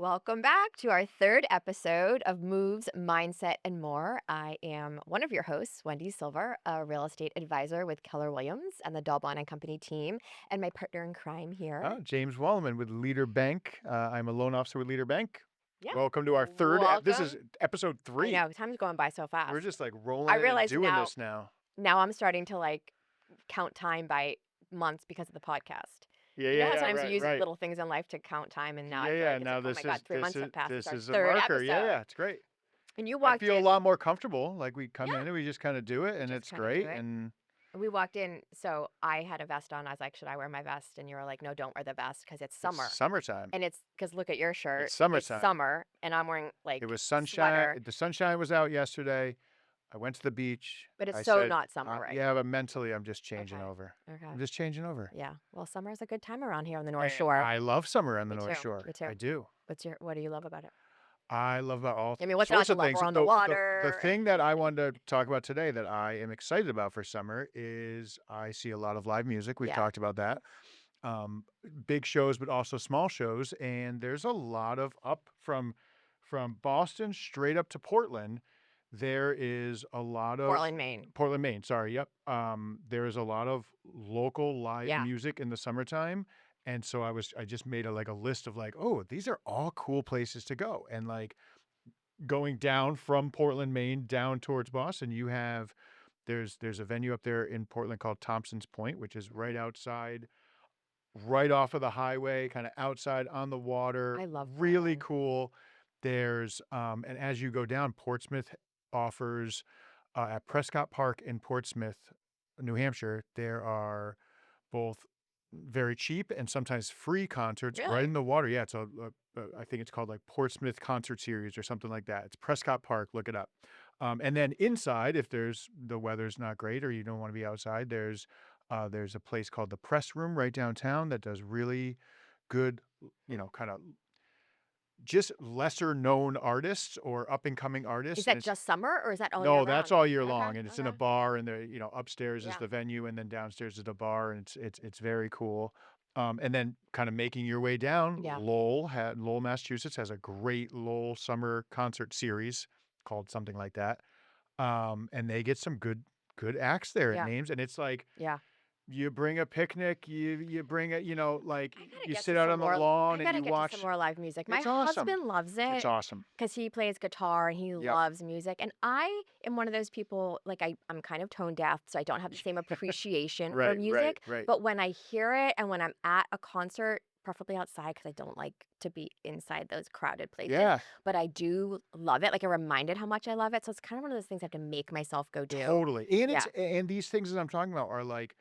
Welcome back to our third episode of Moves, Mindset, and More. I am one of your hosts, Wendy Silver, a real estate advisor with Keller Williams and the Wallman and Company team, and my partner in crime here. James Wallman with Leader Bank. I'm a loan officer with Leader Bank. Yeah. Welcome to our this is Welcome. episode I 3. know, time's going by so We're fast. just like I rolling in and realize doing now this now. now I'm starting to count time by months because of the podcast. Yeah, You know yeah, how yeah, sometimes you right, use right. little things in life to count time, and now I Yeah, feel yeah. like it's Now like, oh my this God, is 3 months have passed. It's this our is a third marker. Yeah, episode. yeah, it's great. And you I walked feel a in, lot more comfortable. Like we come yeah, in and we just kind of do it, and just it's kind of do great. it. And We walked in, so I had a vest on. I was like, "Should I wear my vest?" And you were like, "No, don't wear the vest because it's it's summer." summertime. And it's because look at your It's shirt. It's summertime. summer, and I'm wearing It like was sunshine. sweater, The sunshine was out yesterday. I went to the beach. but it's I so said, not summer right yeah, now. but mentally, I'm just changing Okay. over. Okay. I'm just changing over. Yeah. Well, summer is a good time around here on the North And Shore. I love summer on the Me North too. Me Shore. too. I do. What do you love about it? I love about all I mean, what's not sorts to of love? things. We're on the The water. thing that I wanted to talk about today that I am excited about for summer is I see a lot of live music. We've Yeah. talked about that. Um, Big shows, but also small shows. And there's a lot of up from Boston straight up to Portland. There is a lot of Portland, Maine. Portland, Maine. Sorry. Yep. There is a lot of local live Yeah. music in the summertime. And so I just made a list of like, oh, these are all cool places to go. And like going down from Portland, Maine, down towards Boston, you have there's a venue up there in Portland called Thompson's Point, which is right outside, right off of the highway, kind of outside on the water, I love really Portland. cool. There's and as you go down, Portsmouth offers at Prescott Park in Portsmouth, New Hampshire, there are both very cheap and sometimes free concerts right Really? in the water. Yeah, it's I think it's called like Portsmouth Concert Series or something like that. It's Prescott Park. Look it up. And then inside, if the weather's not great or you don't want to be outside, there's a place called the Press Room right downtown that does really good, kind of just lesser known artists or up and coming Is artists. And that it's just summer or is that all year no, that's round? all year Okay. long, and it's in Okay. a bar, and upstairs is Yeah. the venue, and then downstairs is the bar, and it's very cool. And then kind of making your way down, Yeah. Lowell, Massachusetts has a great Lowell summer concert series called something like that. And they get some good acts there at Yeah. names, and it's like Yeah. you bring a picnic, you bring it, like I gotta you get sit to out some on the more. I lawn and gotta you get to some watch. more live music. My It's awesome. husband loves It's it awesome. because he plays guitar and he Yep. loves music. And I am one of those people, like I'm kind of tone deaf, so I don't have the same appreciation for Right, right, music. right. But when I hear it and when I'm at a concert, preferably outside because I don't like to be inside those crowded places. Yeah. But I do love it. Like I'm reminded how much I love it. So it's kind of one of those things I have to make myself go do. Totally. And Yeah. these things that I'm talking about are like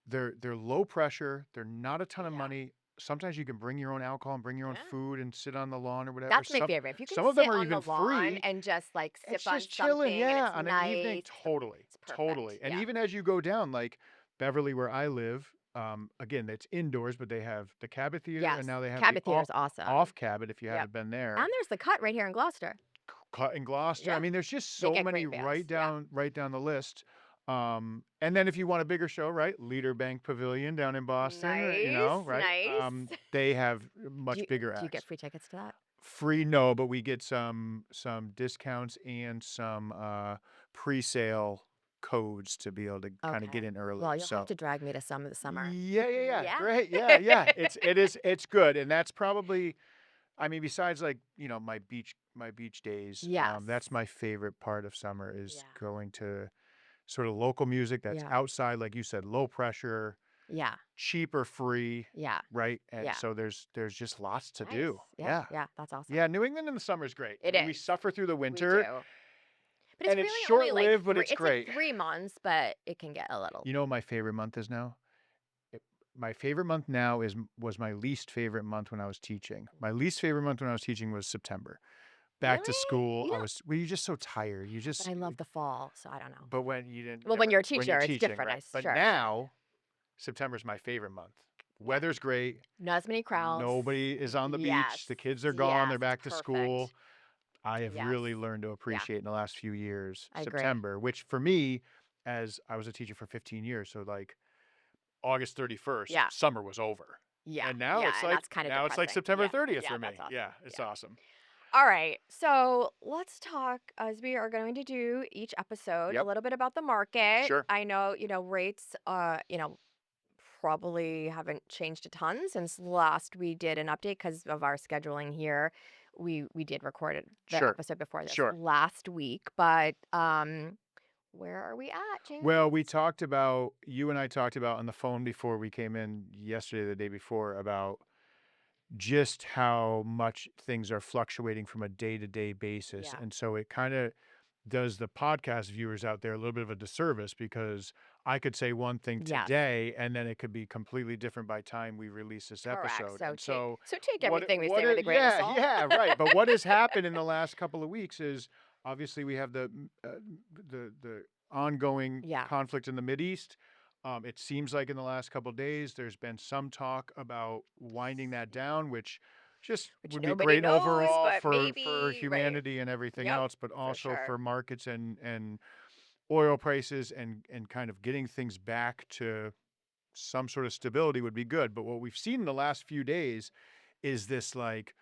they're low pressure, they're not a ton of Yeah. money. Sometimes you can bring your own alcohol and bring your own Yeah. food and sit on the lawn or whatever. That's my favorite. If you can Some of them sit are on the even lawn free. and just like It's sip on just chilling, something and yeah, it's on an evening. nice, Totally. it's perfect. Totally. And Yeah. even as you go down, like Beverly, where I live, again, it's indoors, but they have the Cabot Theater and Yes. now they have the Cabot Theater is awesome. off Cabot if you Yep. haven't been there. And there's the cut right here in Gloucester. Cut in Gloucester. I Yeah. mean, there's just They so get many great bands. Yeah. right down the list. And then if you want a bigger show, right? Leader Bank Pavilion down in Boston, or, Nice. right? Nice. They have Do much you bigger do you get acts. free tickets to that? Free, no, but we get some discounts and some pre-sale codes to be able to kind of get Okay. in early. Well, you'll have So to drag me to some of the summer. yeah, yeah, yeah. Yeah. Great. Yeah, yeah. It's good. And that's probably, I mean, besides like, my beach days, Yes. that's my favorite part of summer is Yeah. going to sort of local music that's Yeah. outside, like you said, low pressure, Yeah. cheap or free, Yeah. right? And Yeah. so there's just lots to Nice. do. Yeah. Yeah. Yeah. That's awesome. Yeah, New England in the summer is great. I It mean, we is. suffer through the We winter do. But it's and it's really only like short-lived, but three. it's It's like great. 3 months, but it can get a little. You know what my favorite month is now? It, my favorite month now was my least favorite month when I was teaching. My least favorite month when I was teaching was September. Back to Really? school, You don't. you're just so tired. You But just I love the fall, so I don't know. but when you didn't Well, yeah, when but you're a when you're teacher, it's teaching, different. right? But Sure, sure. now September's my favorite month. Yeah. Weather's great. Not as many crowds. Nobody is on the beach. Yes. The kids are gone. Yes. They're It's back to school. perfect. I have Yes. really learned to Yeah. appreciate in the last few years I agree. September, which for me, as I was a teacher for 15 years, so like August 31st, Yeah. summer was over. Yeah, And yeah, and that's kinda now it's like depressing. September Yeah, 30th yeah, for that's me. awesome. Yeah, it's Yeah. awesome. Alright, so let's talk, as we are going to do each episode, a Yep, little bit about the market. sure, I know, rates, probably haven't changed a ton since last we did an update because of our scheduling here. We did record the sure, episode before this sure. last week, but, where are we at, Well, James? you and I talked about on the phone before we came in yesterday, the day before, about just how much things are fluctuating from a day to day basis. Yeah. And so it kind of does the podcast viewers out there a little bit of a disservice because I could say one thing Yes. today and then it could be completely different by time we release this Correct. episode. So And take so so take everything we say with it a grain of yeah, salt. yeah, right. But what has happened in the last couple of weeks is obviously we have the ongoing Yeah, conflict in the East. It seems like in the last couple of days there's been some talk about winding that down, which just which would be nobody great knows, overall but for maybe, right. humanity and everything Yep, else, but for also sure. for markets and oil prices and kind of getting things back to some sort of stability would be good. But what we've seen in the last few days is this like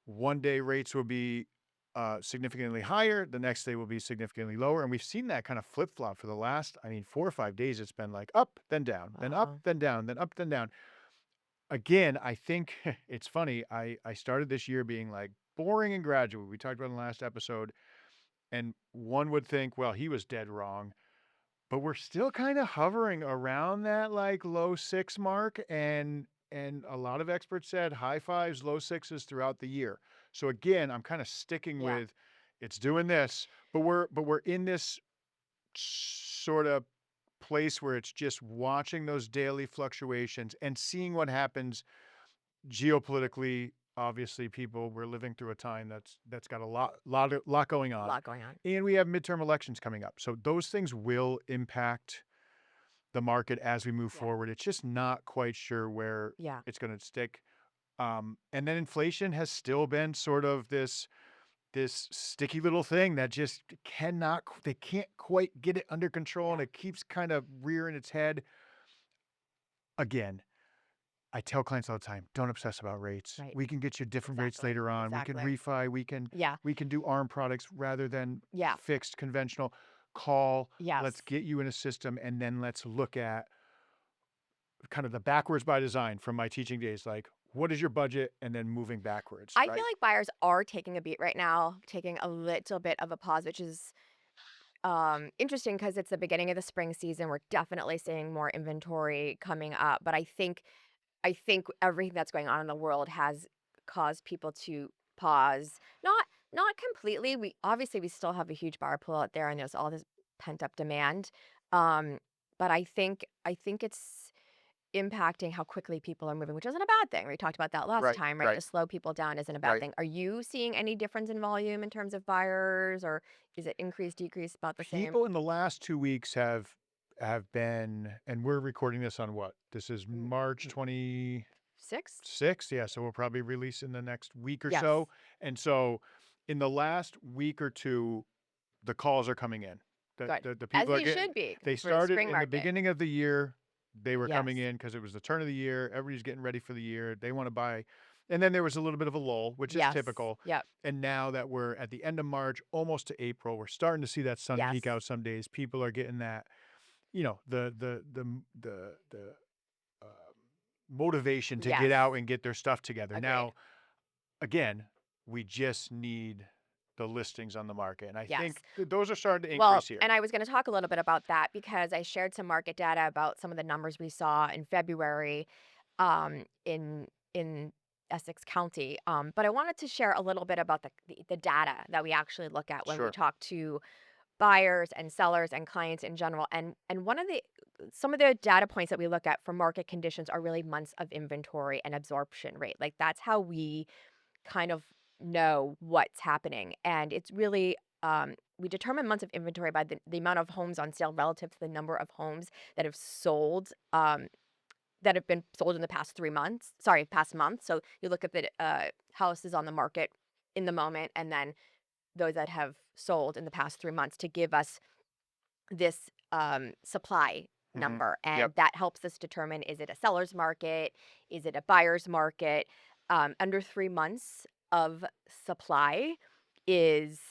one day rates will be significantly higher, the next day will be significantly lower. And we've seen that kind of flip flop for the last, I mean, 4 or 5 days. It's been like up, then down, then up, Uh-huh. then down, then up, then down. Again, I think it's funny. I started this year being like boring and gradual. We talked about in the last episode, and one would think, well, he was dead wrong. But we're still kind of hovering around that like low six mark, and a lot of experts said high fives, low sixes throughout the year. So again, I'm kind of sticking Yeah, with it's doing this, but we're in this sort of place where it's just watching those daily fluctuations and seeing what happens geopolitically. Obviously, people we're living through a time that's got a lot going a on. lot going on. And we have midterm elections coming up. So those things will impact the market as we move Yeah, forward. It's just not quite sure where yeah, it's going to stick. And then inflation has still been sort of this sticky little thing that just they can't quite get it under control, and yeah. it keeps kind of rearing its head. Again, I tell clients all the time, don't obsess about rates. Right. We can get you different rates Exactly. later on. We can Exactly. refi, Yeah, we can do ARM products rather than yeah, fixed conventional. Call, let's yes. get you in a system, and then let's look at kind of the backwards by design from my teaching days, like what is your budget and then moving backwards, I feel right? like buyers are taking a beat right now, taking a little bit of a pause, which is interesting because it's the beginning of the spring season. We're definitely seeing more inventory coming up, but I think everything that's going on in the world has caused people to pause. Not completely. We still have a huge buyer pool out there and there's all this pent up demand. Um, but I think it's impacting how quickly people are moving, which isn't a bad thing. We talked about that last Right, time, right? right, To slow people down isn't a bad right. thing. Are you seeing any difference in volume in terms of buyers, or is it increase, decrease, about the same? People in the last 2 weeks have been, and we're recording this on what? This is Mm, March mm, 26th. 6? Yeah, so we'll probably release in the next week or Yes. so. And so in the last week or two, the calls are coming in. Good. The As people are they getting should be they for the started spring in the market. beginning of the year, they were coming Yes. in because it was the turn of the year. Everybody's getting ready for the year. They want to buy. And then there was a little bit of a lull, which is Yes. typical. Yep. And now that we're at the end of March, almost to April, we're starting to see that sun peek Yes. out some days. People are getting that, the uh, motivation to get Yes. out and get their stuff together. Agreed. Now, again, we just need the listings on the market. And I Yes. think those are starting to Well, increase here. and I was going to talk a little bit about that because I shared some market data about some of the numbers we saw in February, in Essex County. But I wanted to share a little bit about the data that we actually look at when we Sure. talk to buyers and sellers and clients in general. And one of the some of the data points that we look at for market conditions are really months of inventory and absorption rate. Like that's how we kind of know what's happening. And it's really, we determine months of inventory by the amount of homes on sale relative to the number of homes that have sold, that have been sold in the past 3 months, sorry, past month. So you look at the houses on the market in the moment and then those that have sold in the past 3 months to give us this supply Mhm. number, Yep. and that helps us determine, is it a seller's market? Is it a buyer's market? Under 3 months of supply is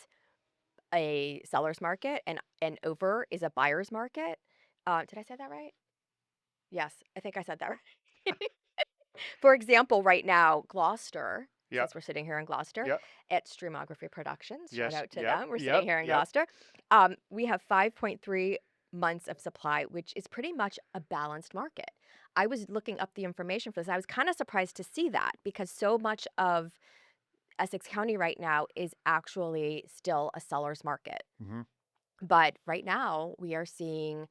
a seller's market, and over is a buyer's market. Did I say that right? Yes, I think I said that right. For example, right now, Gloucester, Yep. since we're sitting here in Gloucester Yep. at Streamography Productions, shout Yes. out to Yep. them. We're sitting Yep. here in Yep. Gloucester. We have 5.3 months of supply, which is pretty much a balanced market. I was looking up the information for this. I was kind of surprised to see that because so much of Essex County right now is actually still a seller's market. Mhm. But right now, we are seeing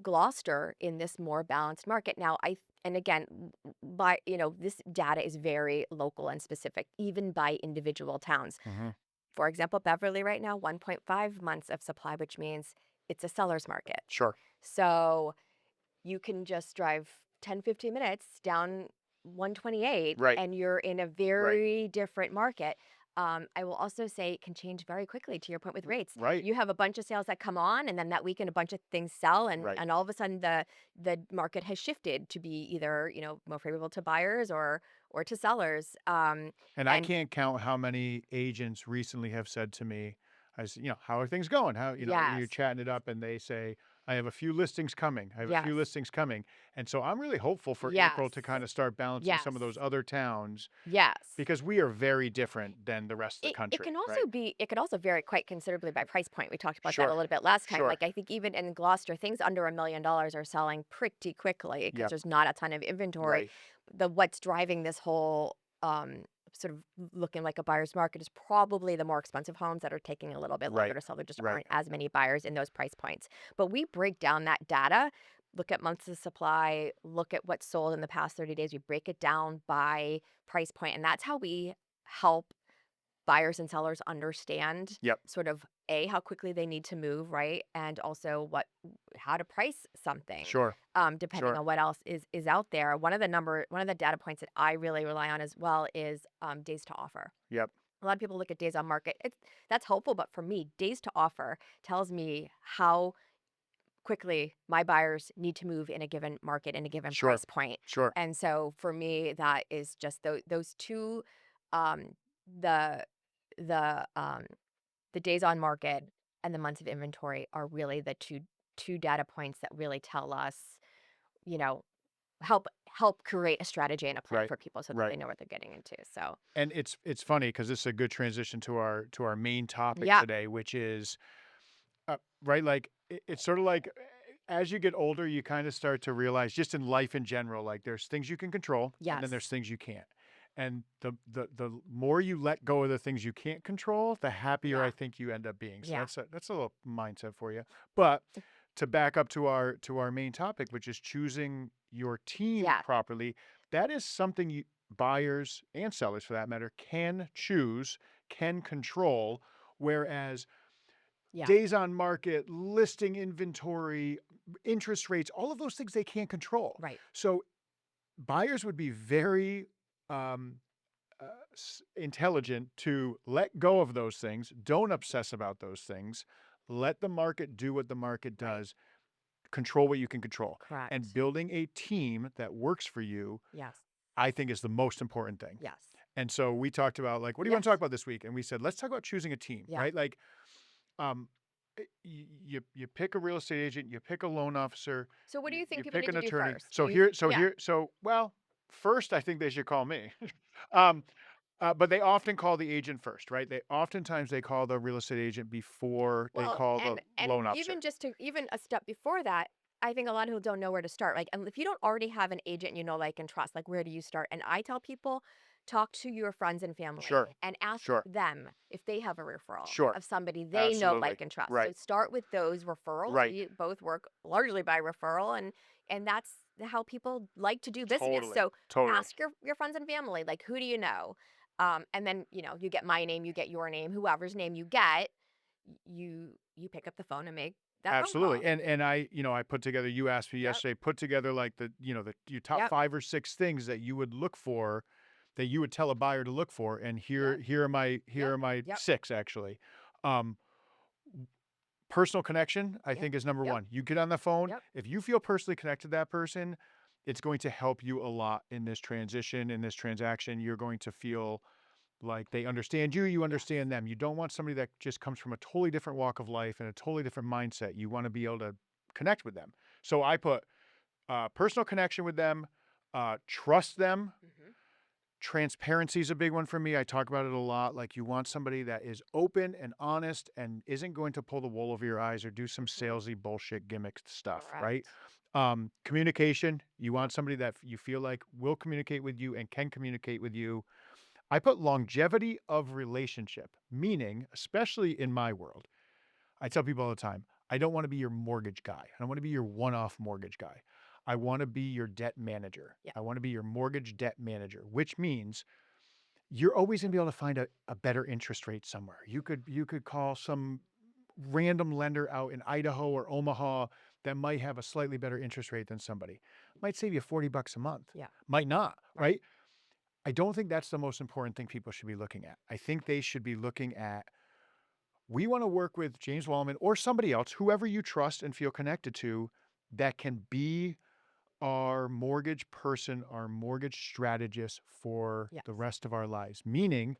Gloucester in this more balanced market. Now, and again, by this data is very local and specific, even by individual towns. Mhm. For example, Beverly right now, 1.5 months of supply, which means it's a seller's market. Sure. So you can just drive 10, 15 minutes down 128 Right. and you're in a Right. very different market. I will also say it can change very quickly to your point with rates. Right. You have a bunch of sales that come on and then that weekend a bunch of things sell Right. and all of a sudden the market has shifted to be either, more favorable to buyers or to sellers. And I And can't count how many agents recently have said to me, I said, how are things going? How, you're yes. chatting it up and they say, I have a few listings coming. I have a few Yes. listings coming. And so I'm really hopeful for April Yes. to kind of start balancing some of those Yes. other towns Yes. because we are very different than the rest of the It country, can also right? it could also vary quite considerably by price point. We talked about that a Sure. little bit last time. Sure. Like I think even in Gloucester, things under $1 million are selling pretty quickly because Yep. there's not a ton of inventory. Right. What's driving this whole sort of looking like a buyer's market is probably the more expensive homes that are taking a little bit longer Right. to sell. There just Right. aren't as many buyers in those price points. But we break down that data, look at months of supply, look at what's sold in the past 30 days. We break it down by price point, and that's how we help buyers and sellers understand Yep. sort of how quickly they need to move, right? And also how to price something, Sure. depending Sure. on what else is out there. One of the data points that I really rely on as well is days to offer. Yep. A lot of people look at days on market. That's hopeful, but for me, days to offer tells me how quickly my buyers need to move in a given market in a given Sure. price point. Sure. And so for me, that is just those two, um, the the um, the days on market and the months of inventory are really the two data points that really tell us, you know, help create a strategy and a plan Right. for people so that they Right. know what they're getting into. So And it's funny because this is a good transition to our main topic yeah, today, which is right. Like it's sort of like as you get older, you kind of start to realize just in life in general, like there's things you can control and then there's yes, things you can't. And the more you let go of the things you can't control, the happier I yeah, think you end up being. So yeah, that's a little mindset for you. But to back up to our main topic, which is choosing your team yeah, properly, that is something you buyers and sellers for that matter can choose, can control. Whereas yeah, days on market, listing inventory, interest rates, all of those things they can't control. right, So buyers would be very um, intelligent to let go of those things. Don't obsess about those things. Let the market do what the market right, does. Control what you can control. And correct. building a team that works for you, Yes, I think, is the most important thing. yes, And so we talked about like, what do you want to talk yes, about this week? And we said, let's talk about choosing a team, yeah. right? Like, um, you pick a real estate agent, you pick a loan officer, So what do you think you people pick need an to do attorney. first? Do you yeah. Well, first I think they should call me. um, but they often call the agent first, right? They call the real estate agent before they Well, call the and loan officer. even just to even a step before that, I think a lot of people don't know where to start. Like, and if you don't already have an agent you know, like, and trust, like, where do you start? And I tell people, talk to your friends and family Sure, and ask sure, them if they have a referral sure, of somebody they know, absolutely, like, and trust. So right, start with those referrals. right, We both work largely by referral, and that's how people like to do business. totally, So totally, ask your friends and family, like, who do you know? And then you get my name, you get your name, whoever's name you get, you pick up the phone and make that phone absolutely. call. And I put together. You asked me Yep. yesterday. Put together like the your top Yep. 5 or 6 things that you would look for, that you would tell a buyer to look for. And Yep. here are Yep. my Yep. 6 actually. Um, Personal connection, I Yep. think, is number Yep. one. You get on the phone, Yep. if you feel personally connected to that person, it's going to help you a lot in this transition, in this transaction. You're going to feel like they understand you, you Yes. understand them. You don't want somebody that just comes from a totally different walk of life and a totally different mindset. You want to be able to connect with them. So I put personal connection with them, trust them. Mhm. Transparency is a big one for me. I talk about it a lot. Like you want somebody that is open and honest and isn't going to pull the wool over your eyes or do some Mhm. salesy bullshit gimmick stuff, right? Correct. Communication. You Yep. want somebody that you feel like will communicate with you and can communicate with you. I put longevity of relationship, meaning, especially in my world, I tell people all the time, I don't want to be your mortgage guy. I don't want to be your one off mortgage guy. I want to be your debt manager. Yeah. I want to be your mortgage debt manager, which means you're always gonna be able to find a better interest rate somewhere. You could call some random lender out in Idaho or Omaha that might have a slightly better interest rate than somebody. Might save you 40 bucks a month. Yeah. Might not, Right. right? I don't think that's the most important thing people should be looking at. I think they should be looking at we want to work with James Wallman or somebody else, whoever you trust and feel connected to, that can be our mortgage person, our mortgage strategist for Yes. the rest of our lives. Meaning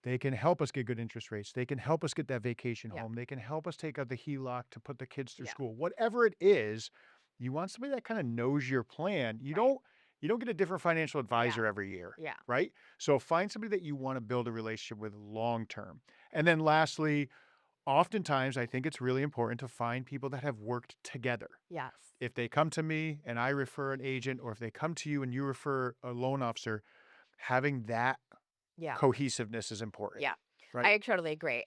they can help us get good interest rates. They can help us get that vacation Yeah. home. They can help us take out the HELOC to put the kids through Yeah. school. Whatever it is, you want somebody that kind of knows your plan. You Right. don't you don't get a different financial Yeah. advisor every year, Yeah. right? So find somebody that you want to build a relationship with long term. And then lastly, oftentimes I think it's really important to find people that have worked together. Yes. If they come to me and I refer an agent, or if they come to you and you refer a loan officer, having that Yeah. cohesiveness is important, Yeah. right? I totally agree.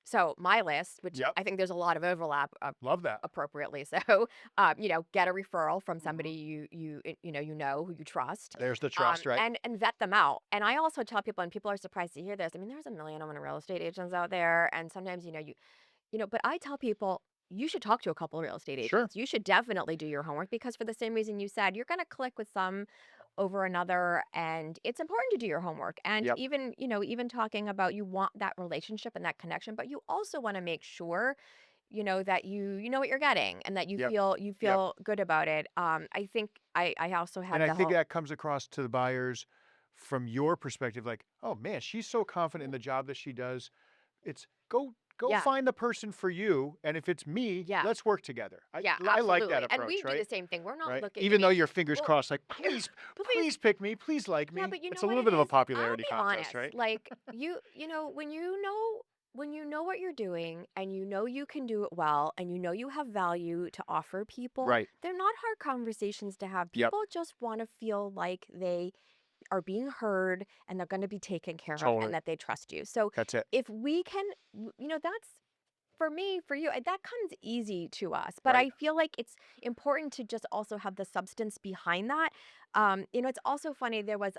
So my list, which Yep. I think there's a lot of overlap, Love that. appropriately so, get a referral from somebody Mhm. who you trust, There's the trust, right? and vet them out. And I also tell people, and people are surprised to hear this. I mean, there's a million of real estate agents out there, and sometimes but I tell people you should talk to a couple of real estate Sure. agents. You should definitely do your homework because for the same reason you said, you're going to click with some over another, and it's important to do your homework. And Yep. even talking about, you want that relationship and that connection, but you also want to make sure that you know what you're getting, and that you Yep. feel you Yep. feel good about it. I think I also And had I the think whole. that comes across to the buyers from your perspective, like, oh man, she's so confident in the job that she does. It's go Yeah. find the person for you. And if it's me, Yeah. let's work together. Yeah, I like that absolutely. And we approach, do the right? same thing. We're not Right. looking. I Even though mean, your fingers well, crossed, like, please, please. please pick me, please like Yeah, me. but you It's know a what little it bit of a is? I'll popularity be contest, honest. right? Like, when you know what you're doing, and you can do it well, and you have value to offer people, Right. they're not hard conversations to have. Yep. People just want to feel like they are being heard, and they're going to be taken care of, and Totally. that they trust you. So That's it. if we can, that's for me, for you, that comes easy to us. But Right. I feel like it's important to just also have the substance behind that. It's also funny. There was,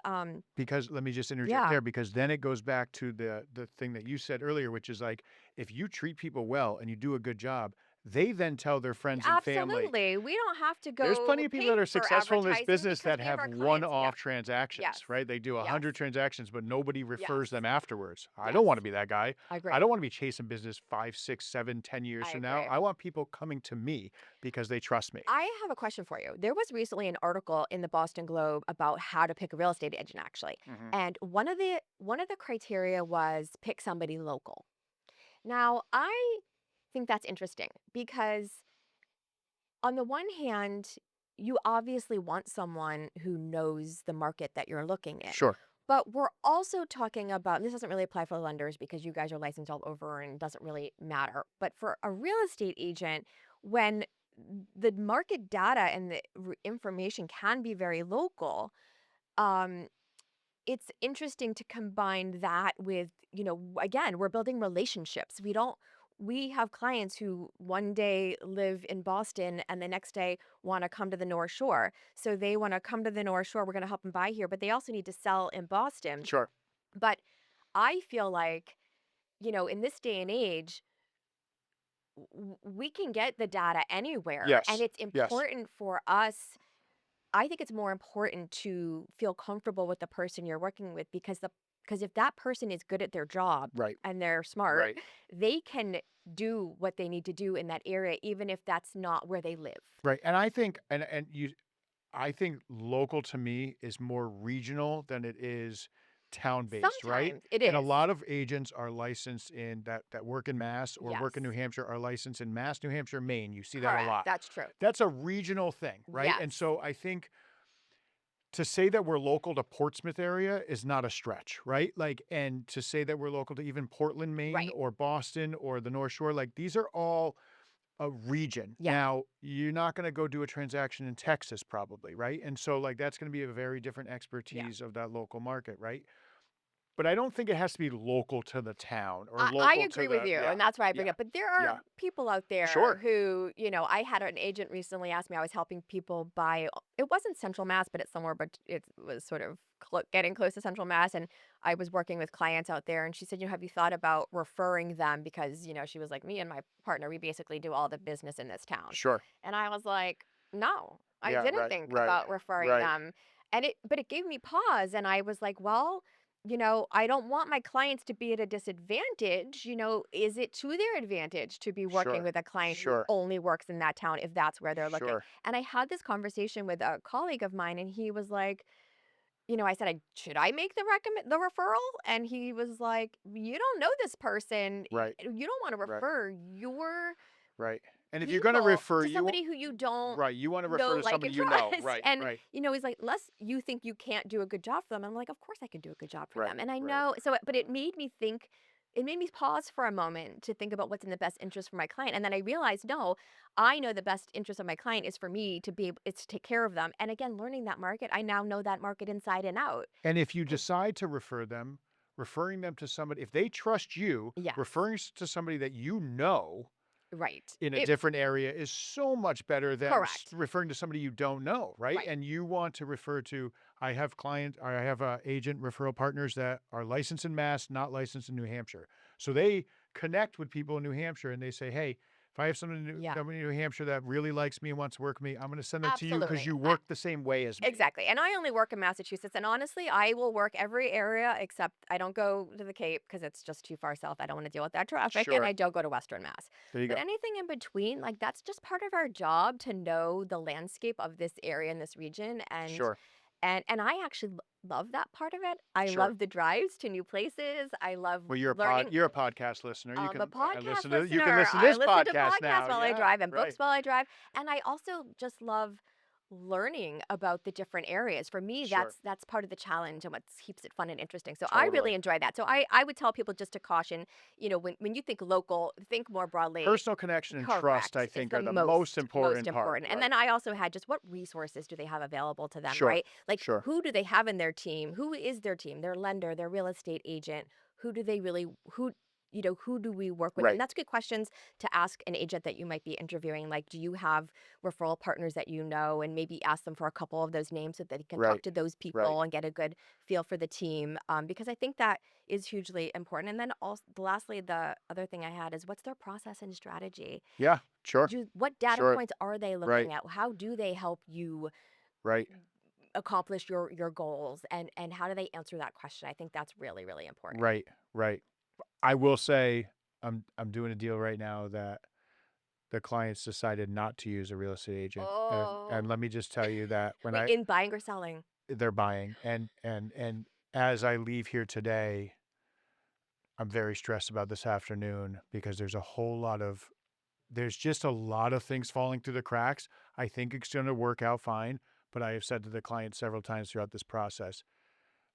Because let me just interject yeah, there, because then it goes back to the thing that you said earlier, which is like, if you treat people well and you do a good job, they then tell their friends and family. absolutely. We don't have to There's go plenty of people pay that are for successful in this advertising business because that we have have our clients. Yeah. one-off transactions, Yes. right? They do Yes. 100 transactions, but nobody refers Yes. them afterwards. I don't want to Yes. be that guy. I agree. I don't want to be chasing business 5, 6, 7, 10 years I from now. agree. I want people coming to me because they trust me. I have a question for you. There was recently an article in the Boston Globe about how to pick a real estate agent, actually. Mhm. And one of the criteria was pick somebody local. Now, I think that's interesting because, on the one hand, you obviously want someone who knows the market that you're looking in. Sure. But we're also talking about, and this doesn't really apply for lenders because you guys are licensed all over and it doesn't really matter. But for a real estate agent, when the market data and the information can be very local, um, it's interesting to combine that with, again, we're building relationships. We have clients who one day live in Boston and the next day want to come to the North Shore. So they want to come to the North Shore. We're going to help them buy here, but they also need to sell in Boston. Sure. But I feel like, in this day and age, we can get the data anywhere. And Yes. it's Yes. important for us. I think it's more important to feel comfortable with the person you're working with because Because if that person is good at their job Right. and they're smart, Right. they can do what they need to do in that area, even if that's not where they live. Right. And I think and you I think local to me is more regional than it is town-based, right? Sometimes it And a is. lot of agents are licensed in that work in Mass or work in New Yes. Hampshire are licensed in Mass, New Hampshire, Maine. You see that a Correct. lot. That's true. That's a regional thing, right? And Yes. so I think to say that we're local to Portsmouth area is not a stretch, right? Like, and to say that we're local to even Portland, Maine, Right. or Boston or the North Shore, like these are all a region. Yeah. Now, you're not going to go do a transaction in Texas, probably, right? And so, like, that's going to be a very different Yeah. expertise of that local market, right? But I don't think it has to be local to the town or I local to agree with the, you, yeah, and that's why I bring yeah, it up. But there are yeah, people out there sure, who, I had an agent recently ask me, I was helping people buy, it wasn't Central Mass, but it's somewhere, but it was sort of getting close to Central Mass. And I was working with clients out there, and she said, have you thought about referring them? Because, she was like, me and my partner, we basically do all the business in this town. sure. And I was like, no, I Yeah, didn't right, think right, about referring right, them. But it gave me pause. And I was like, well, I don't want my clients to be at a disadvantage. Is it to their advantage to be working sure, with a client who sure, only works in that town if that's where they're looking? sure, And I had this conversation with a colleague of mine, and he was like, I said, should I make the referral? And he was like, you don't know this person. right, You don't want to right, refer your right. And if you're going to people refer, to somebody who you don't right, you want to refer know, to like, somebody and you know, trust. right, And, right, he's like, unless you think you can't do a good job for them. I'm like, of course I can do a good job for right, them. And I right. know, but it made me think, it made me pause for a moment to think about what's in the best interest for my client. And then I realized, no, I know the best interest of my client is for me to be able, it's to take care of them. And again, learning that market, I now know that market inside and out. And if you 'Cause- decide to refer them, referring them to somebody, if they trust you, yes, referring to somebody that you know right. in a different area is so much better than Correct. referring to somebody you don't know, right? Right. And you want to refer to, I have client, or I have agent referral partners that are licensed in Mass, not licensed in New Hampshire. So they connect with people in New Hampshire and they say, hey, if I have Yeah, somebody in New Hampshire that really likes me and wants to work with me, I'm going to send them to you because absolutely. you work the same way as me. Exactly, and I only work in Massachusetts, and honestly, I will work every area except I don't go to the Cape because it's just too far south. I don't wanna deal with that traffic, and I Sure. don't go to Western Mass. There you But go. anything in between, like, that's just part of our job to know the landscape of this area and this region, and Sure. I actually love that part of it. I Sure. love the drives to new places. I love Well, learning. you're a podcast listener. I'm a I podcast listen to you can listener. listen to I this listen to podcast podcasts now. while I Yeah, drive and books right. while I drive, and I also just love learning about the different areas. For me, Sure. that's part of the challenge and what keeps it fun and interesting. So I Totally. really enjoy that. So I would tell people just to caution, when you think local, think more broadly. Personal connection and trust, I Correct. Is think, the are the most most important part, important. And right? then I also had just what resources do they have available to them, Sure. right? Like Sure. who do they have in their team? Who is their team? Their lender, their real estate agent. Who do they really who do we work with? And Right. that's good questions to ask an agent that you might be interviewing. Like, do you have referral partners that you know? And maybe ask them for a couple of those names so that you can talk Right. to those Right. people and get a good feel for the team. Because I think that is hugely important. And then also, lastly, the other thing I had is what's their process and strategy? Yeah. Sure. What data Sure. points are they Right. looking at? How do they help you Right. accomplish your goals? And how do they answer that question? I think that's really, really important. Right. Right. I will say I'm doing a deal right now that the clients decided not to use a real estate agent. And Oh, let me just tell you that when wait, in buying or selling? they're buying and as I leave here today, I'm very stressed about this afternoon because there's just a lot of things falling through the cracks. I think it's going to work out fine, but I have said to the client several times throughout this process,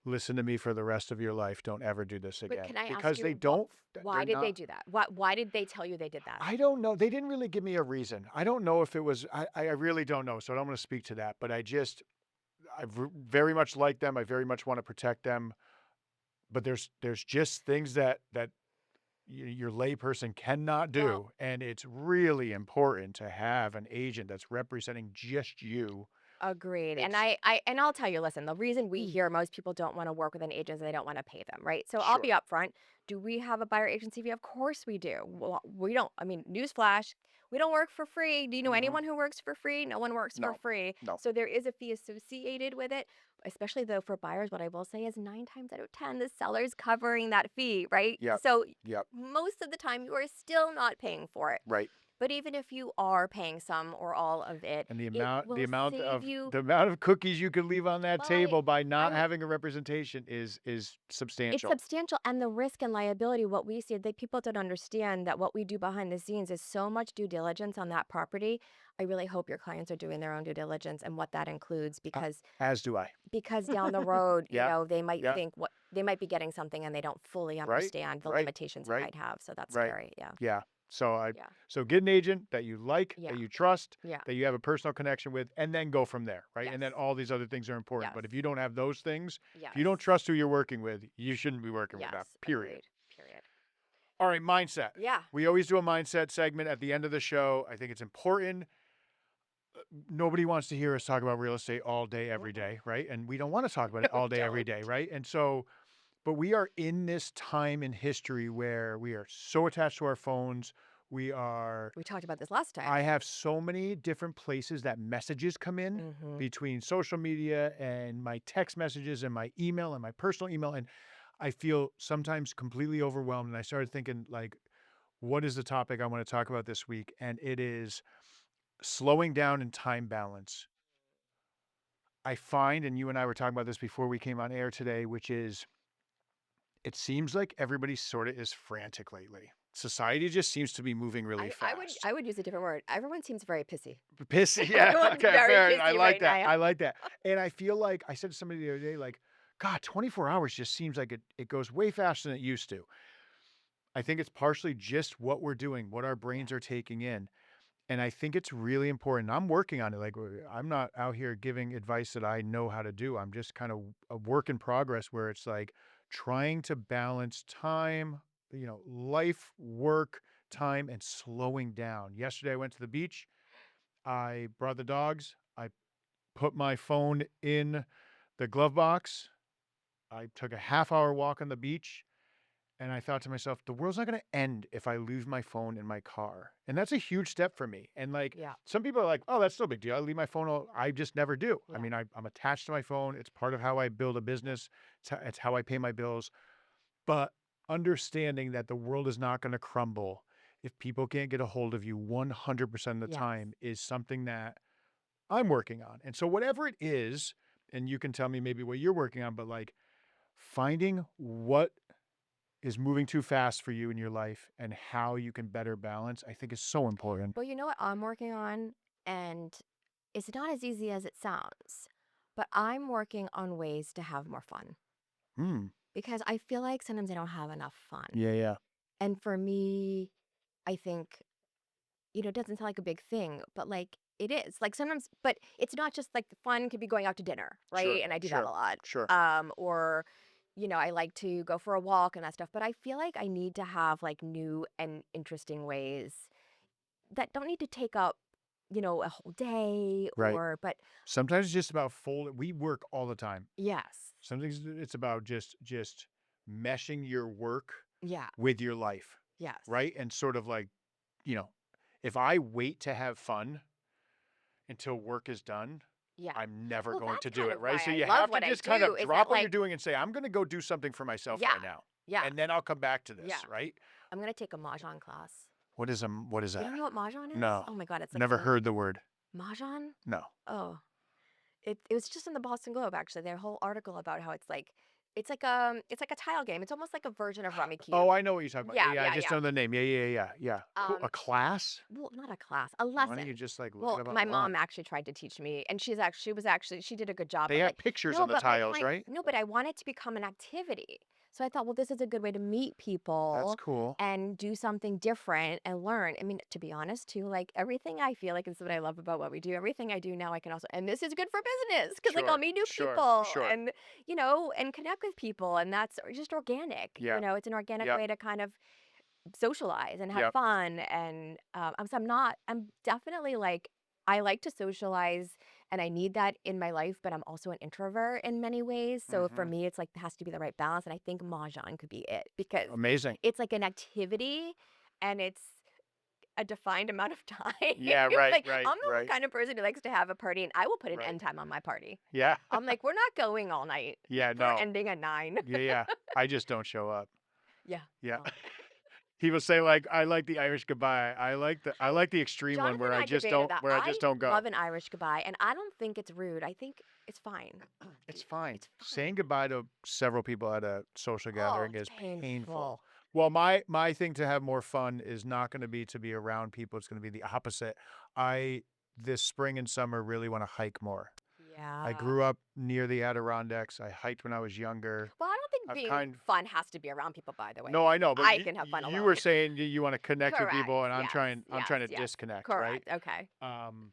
listen to me for the rest of your life. Don't ever do this But again can I ask because you they what don't, why they're did they not, do that? Why did they tell you they did that? I don't know. They didn't really give me a reason. I don't know if it was, I really don't know. So I don't want to speak to that, but very much like them. I very much want to protect them, but there's just things that your layperson cannot Well, do, and it's really important to have an agent that's representing just you. agreed. And It's and I'll tell you, listen, the reason we Mm. hear most people don't want to work with an agent is they don't want to pay them, right? So I'll be Sure. upfront. Do we have a buyer agency fee? Of course we do. Well, we don't, I mean, newsflash, we don't work for free. Do you know Mhm. anyone who works for free? No one works for No. free. No. So there is a fee associated with it. especially though for buyers, what I will say is 9 times out of 10, the seller's covering that fee, right? Yep. So Yep. most of the time, you are still not paying for it. Right. But even if you are paying some or all of it, And the it amount the will amount save of you. the amount of cookies you could leave on that Well, table by I not would. having a representation is It's substantial. substantial, and the risk and liability, what we see, that people don't understand that what we do behind the scenes is so much due diligence on that property. I really hope your clients are doing their own due diligence and what that includes, As do I. because down the road, Yeah. they might Yeah. think what they might be getting something and they don't fully Right. understand the Right. limitations it Right. might have. So that's Right. scary. Yeah. Yeah. So I Yeah. so get an agent that you like, that Yeah. you trust, Yeah. that you have a personal connection with, and then go from there, right? And then Yes. all these other things are important. Yes. But if you don't have those things, if you don't Yes. trust who you're working with, you shouldn't be working with them. Yes. Period. Agreed. Period. All right, mindset. Yeah. We always do a mindset segment at the end of the show. I think it's important. Nobody wants to hear us talk about real estate all day, every Mm-mm. day, right? And we don't want to talk about No, it we all day, every don't. day, right? And so, but we are in this time in history where we are so attached to our phones. We are, We talked about this last time. I have so many different places that messages come in Mm-hmm. between social media and my text messages and my email and my personal email. And I feel sometimes completely overwhelmed. And I started thinking, like, what is the topic I want to talk about this week? And it is slowing down and time balance. I find, and you and I were talking about this before we came on air today, which is it seems like everybody sort of is frantic lately. Society just seems to be moving really I would fast. I would use a different word. Everyone seems very pissy. Pissy, yeah. Everyone's Okay, very fair. I pissy like right that. now. I like that. And I feel like I said to somebody the other day, like, God, 24 hours just seems like it goes way faster than it used to. I think it's partially just what we're doing, what our brains Yeah. are taking in. And I think it's really important. I'm working on it. Like, I'm not out here giving advice that I know how to do. I'm just kind of a work in progress where it's like trying to balance time, life, work, time, and slowing down. Yesterday, I went to the beach. I brought the dogs. I put my phone in the glove box. I took a half-hour walk on the beach. And I thought to myself, the world's not going to end if I leave my phone in my car. And that's a huge step for me. And like Yeah. some people are like, oh, that's no big deal. I leave my phone. I just never do. I Yeah. mean, I'm attached to my phone. It's part of how I build a business. It's how I pay my bills. But understanding that the world is not going to crumble if people can't get a hold of you 100% of the Yes. time is something that I'm working on. And so whatever it is, and you can tell me maybe what you're working on, but like finding what is moving too fast for you in your life and how you can better balance, I think is so important. But you know what I'm working on? And it's not as easy as it sounds, but I'm working on ways to have more fun Mm. because I feel like sometimes I don't have enough fun. Yeah, yeah. And for me, I think, it doesn't sound like a big thing, but like it is. Like sometimes, but it's not just like the fun could be going out to dinner, right? Sure, And I do that a sure, lot. sure. Or, I like to go for a walk and that stuff, but I feel like I need to have like new and interesting ways that don't need to take up, a whole day Right. but Sometimes it's just about we work all the time. yes. Sometimes it's about just meshing your work Yeah. with your life, Yes. right? And sort of like, you know, if I wait to have fun until work is done, Yeah. I'm never Well, going that's to do kind it, of right? why So I you love have to what I just kind do of is that drop what you're like, doing and say, I'm going to go do something for myself yeah. right now. Yeah. And then I'll come back to Yeah. this, right? I'm going to take a mahjong class. What is You that? don't know what mahjong is? No. Oh my God. It's like Never heard the word. mahjong. No. Oh, it was just in the Boston Globe actually. Their whole article about how it's like a tile game. It's almost like a version of Rummy Cube. Oh, I know what you're talking about. Yeah, Yeah, yeah, I yeah, just yeah. know the name. Yeah, yeah, yeah, yeah. Cool. Um, A class? well, not a class, a Why don't you lesson. just like look it Well, up my online? mom actually tried to teach me, and she did a good job. They But have like, pictures no, on the but my tiles, point, right? no, but I want it to become an activity. So I thought, well, this is a good way to meet That's people cool. and do something different and learn. I mean, to be honest, too, like everything I feel like is what I love about what we do. Everything I do now, I can also, and this is good for business because like I'll Sure, meet new sure, people sure. and and connect with people, and that's just organic. Yeah, It's an organic yep, way to kind of socialize and have yep. fun. And I'm definitely like, I like to socialize and I need that in my life, but I'm also an introvert in many ways. So for Hmm. me, it's like, it has to be the right balance. And I think Mahjong could be it because Amazing. it's like an activity and a defined amount of time. Yeah, right, Like, right, I'm the right, kind of person who likes to have a party, and I will put an right. end time on my party. Yeah. I'm like, "We're not going all night. Yeah, We're no. ending at 9." Yeah, yeah. I just don't show up. Yeah. Yeah. Oh. People say, like, "I like the Irish goodbye." I I like the extreme one Jonathan where and I debated that. I I just don't go. love an Irish goodbye, and I don't think it's rude. I think it's fine. It's fine. It's Saying fine. goodbye to several people at a social Oh, gathering it's is painful. painful. Well, my thing to have more fun is not gonna be to be around people, it's gonna be the opposite. I this spring and summer really wanna hike more. I Yeah. grew up near the Adirondacks, I hiked when I was younger. Well, I don't think I've being kind fun has to be around people, by the No, way. I know, but I can have fun you alone. were saying you wanna connect with Correct. people, and Yes. I'm Yes. trying to Yes. disconnect, right? Correct. Okay. Um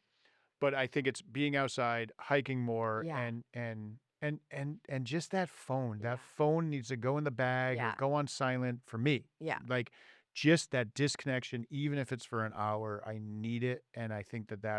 But I think it's being outside, hiking more, Yeah. and just that phone. That Yeah. phone needs to go in the bag or Yeah. go on silent for me. Yeah. Like, just that disconnection, even if it's for an hour, I need it, and I think that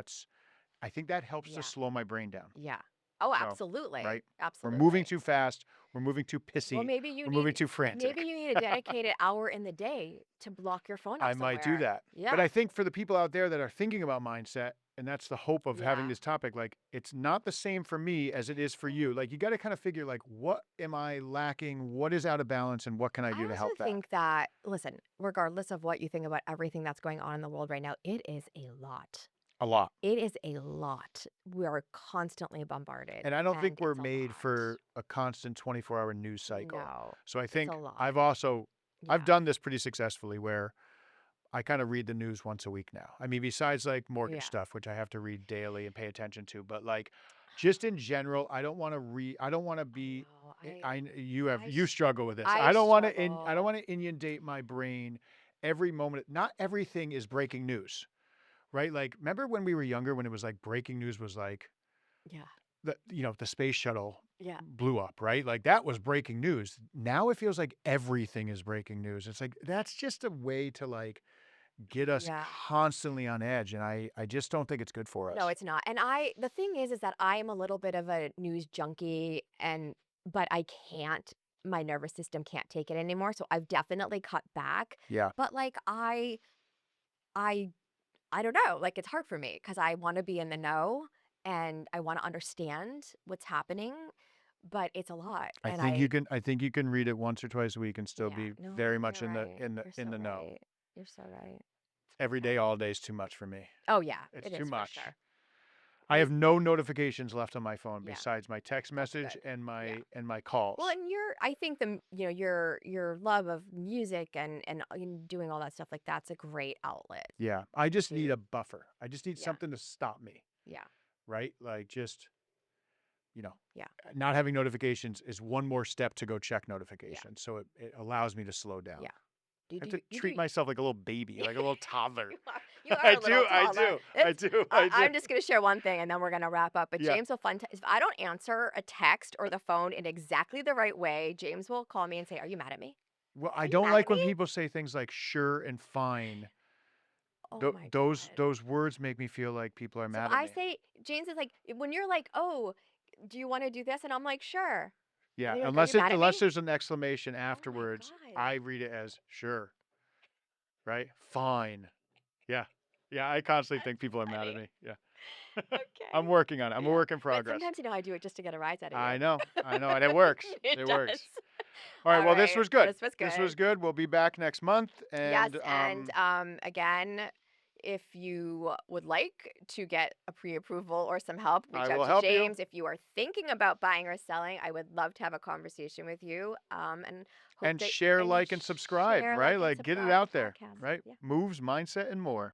helps to Yeah. slow my brain down. Yeah. Oh, So, absolutely. right? We're moving Absolutely. too fast, we're moving too Well, pissy, we're moving too maybe frantic. you need a dedicated hour in the day to block your phone I up might do somewhere. that. But Yeah. I think for the people out there that are thinking about mindset, and that's the hope of having Yeah. this topic, like it's not the same for me as it is for Well, you. Like you got to kind of figure like what am I lacking? What is out of balance and what can I I do to also help that? think that, listen, regardless of what you think about everything that's going on in the world right now, it is a lot. A lot. It is a lot. We are constantly bombarded, And I don't think and we're it's a made lot. for a constant 24-hour news cycle. No, So I it's a think lot. I've Yeah. done this pretty successfully where I kind of read the news once a week now. I mean, besides like mortgage Yeah. stuff, which I have to read daily and pay attention to, but like just in general, I don't want to I be know. I you struggle with this. I I don't struggle. want to inundate my brain every moment. Not everything is breaking news, right? Like remember when we were younger when it was like breaking news was like Yeah. the space shuttle Yeah. blew up, right? Like that was breaking news. Now it feels like everything is breaking news. It's like that's just a way to like get us Yeah. constantly on edge, and I just don't think it's good for No, us. it's not. And the thing is that I am a little bit of a news junkie, but I can't, my nervous system can't take it anymore. So I've definitely cut back. Yeah, But like I I don't know, like it's hard for me because I want to be in the know and I want to understand what's happening, but it's a lot. And I think you can read it once or twice a week and still yeah, be no, very much you're right. You're in so the know. right. You're so right. Every day, Okay. all day is too much for me. Oh yeah, It's it too is for much. sure. I You have no notifications left on my phone Yeah, besides my text that's message good. Yeah. and my Well, calls. and I think your love of music and doing all that stuff, like that's a great outlet Yeah, I just need to a buffer. I just need yeah, something to stop me, yeah, right? Like just, you know, yeah, not having notifications is one more step to go check yeah, notifications. So it allows me to slow down. yeah. Do you I have do to you treat do myself like a little baby, like a little toddler. you are a little I taller. do, I do, I do. I'm just gonna share one thing and then we're gonna wrap up. But Yeah. James will if I don't answer a text or the phone in exactly the right way, James will call me and say, "Are you mad at me? Well, Are I you don't mad at like me?" when people say things like "sure" and "fine." Oh my God. Those words make me feel like people are So if mad at I me. say, James is like, when you're like, "Oh, do you want to do this?" And I'm like, "Sure." And Yeah, you're like, "Are you mad at unless me?" there's an exclamation Oh my afterwards, God. I read it as "sure," right? "Fine." Yeah. Yeah, I constantly That's think people are mad at funny. me. Yeah. I'm Okay. working on it. I'm a Yeah. work in But progress. sometimes, I do it just to get a rise out of you. I know, and it works. It It does. works. All right, All well, this right. was good. This was This was good. good. We'll be back next month, Yes, and, and again, if you would like to get a pre-approval or some help, I reach out will to help you. James. If you are thinking about buying or selling, I would love to have a conversation with you. And hope And that share, and like, and subscribe, share, right? like, and Like, get it subscribe to out the there, podcast. right? Yeah. Moves, mindset, and more.